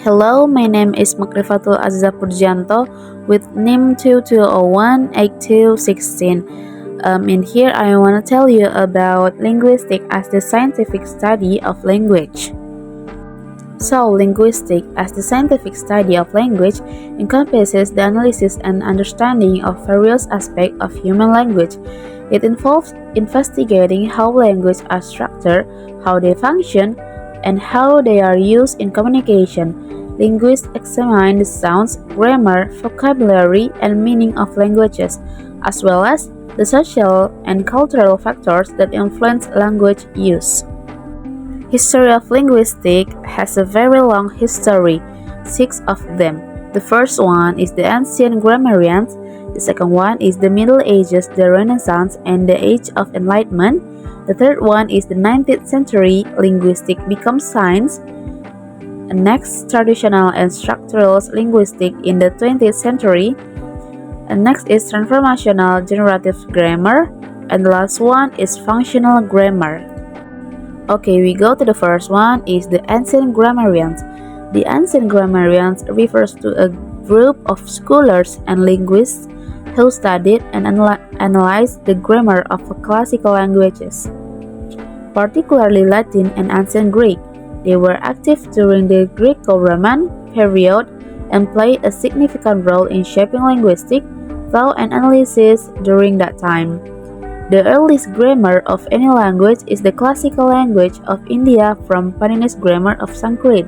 Hello, my name is Maq'rifatul Azizah Purjianto with NIM 22018216. In here, I want to tell you about linguistics as the scientific study of language. So, linguistics as the scientific study of language encompasses the analysis and understanding of various aspects of human language. It involves investigating how languages are structured, how they function, and how they are used in communication. Linguists examine the sounds, grammar, vocabulary, and meaning of languages, as well as the social and cultural factors that influence language use. History of linguistics has a very long history, 6 of them. The first one is the ancient grammarians, the second one is the Middle Ages, the Renaissance, and the Age of Enlightenment. The third one is the 19th century, linguistics becomes science. And next, traditional and structural linguistics in the 20th century. And next is transformational generative grammar. And the last one is functional grammar. Okay, we go to the first one is the ancient grammarians. The ancient grammarians refers to a group of scholars and linguists who studied and analyzed the grammar of classical languages, particularly Latin and ancient Greek. They were active during the Greco-Roman period and played a significant role in shaping linguistic thought and analysis during that time. The earliest grammar of any language is the classical language of India from Panini's grammar of Sanskrit,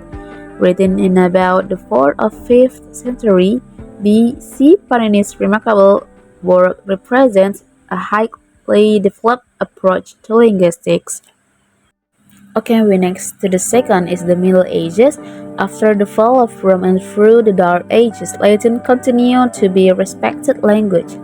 written in about the 4th or 5th century BC. Panini's remarkable work represents a highly developed approach to linguistics. Okay, we next to the second is the Middle Ages. After the fall of Rome and through the Dark Ages, Latin continued to be a respected language,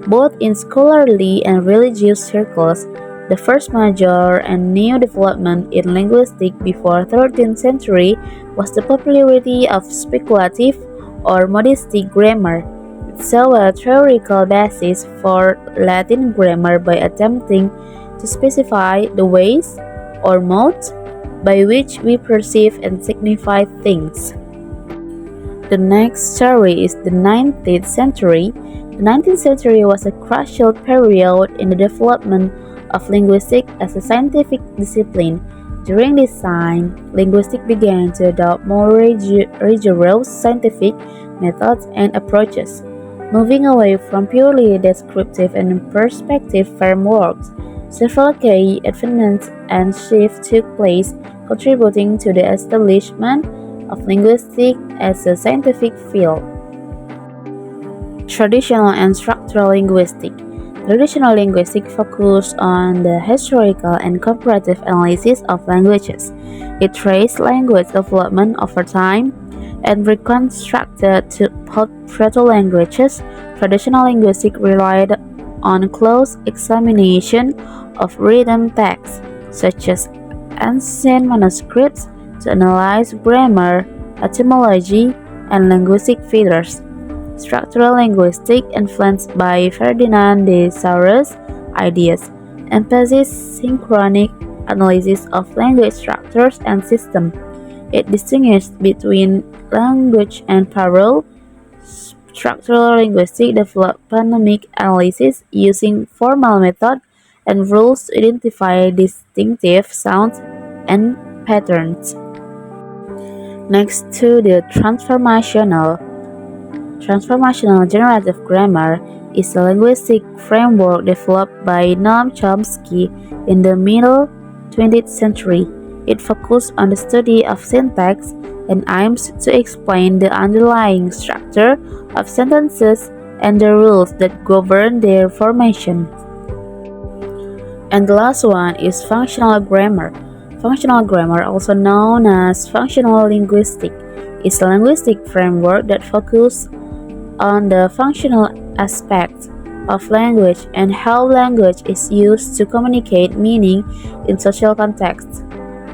both in scholarly and religious circles. The first major and new development in linguistics before 13th century was the popularity of speculative or modistic grammar. It saw a theoretical basis for Latin grammar by attempting to specify the ways or modes by which we perceive and signify things. The next story is the 19th century. The 19th century was a crucial period in the development of linguistics as a scientific discipline. During this time, linguistics began to adopt more rigorous scientific methods and approaches, moving away from purely descriptive and perspective frameworks. Several key advancements and shifts took place, contributing to the establishment of linguistics as a scientific field. Traditional and structural linguistics. Traditional linguistics focus on the historical and comparative analysis of languages. It traced language development over time and reconstructed to proto-languages. Traditional linguistics relied on close examination of written texts, such as ancient manuscripts, to analyze grammar, etymology, and linguistic features. Structural linguistics, influenced by Ferdinand de Saussure's ideas, emphasizes synchronic analysis of language structures and systems. It distinguished between language and parole. Structural linguistics developed phonemic analysis using formal methods and rules to identify distinctive sounds and patterns. Next to the transformational generative grammar is a linguistic framework developed by Noam Chomsky in the middle 20th century. It focused on the study of syntax and aims to explain the underlying structure of sentences and the rules that govern their formation. And the last one is functional grammar. Functional grammar, also known as functional linguistics, is a linguistic framework that focuses on the functional aspects of language and how language is used to communicate meaning in social contexts.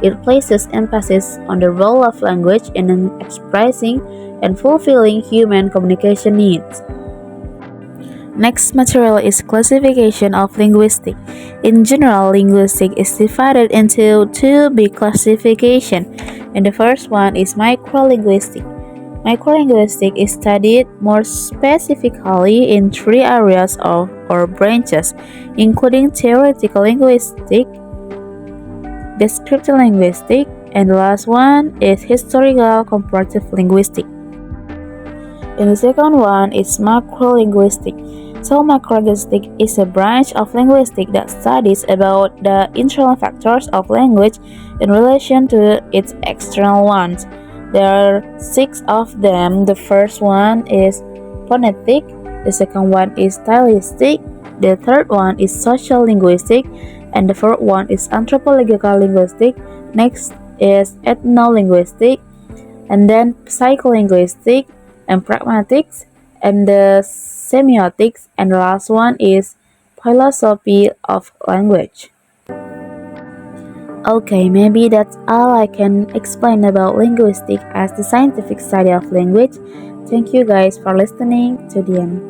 It places emphasis on the role of language in expressing and fulfilling human communication needs. Next material is classification of linguistics. In general, linguistics is divided into two big classifications: And the first one is microlinguistics. Microlinguistics is studied more specifically in three areas or branches, including theoretical linguistics, descriptive linguistics, and the last one is historical comparative linguistics. And the second one is macrolinguistics. So macrolinguistics is a branch of linguistics that studies about the internal factors of language in relation to its external ones. There are 6 of them. The first one is phonetic, the second one is stylistic, the third one is social linguistic, and the fourth one is anthropological linguistic. Next is ethnolinguistic, and then psycholinguistic and pragmatics, and the semiotics, and the last one is philosophy of language. Okay, maybe that's all I can explain about linguistics as the scientific study of language. Thank you guys for listening to the end.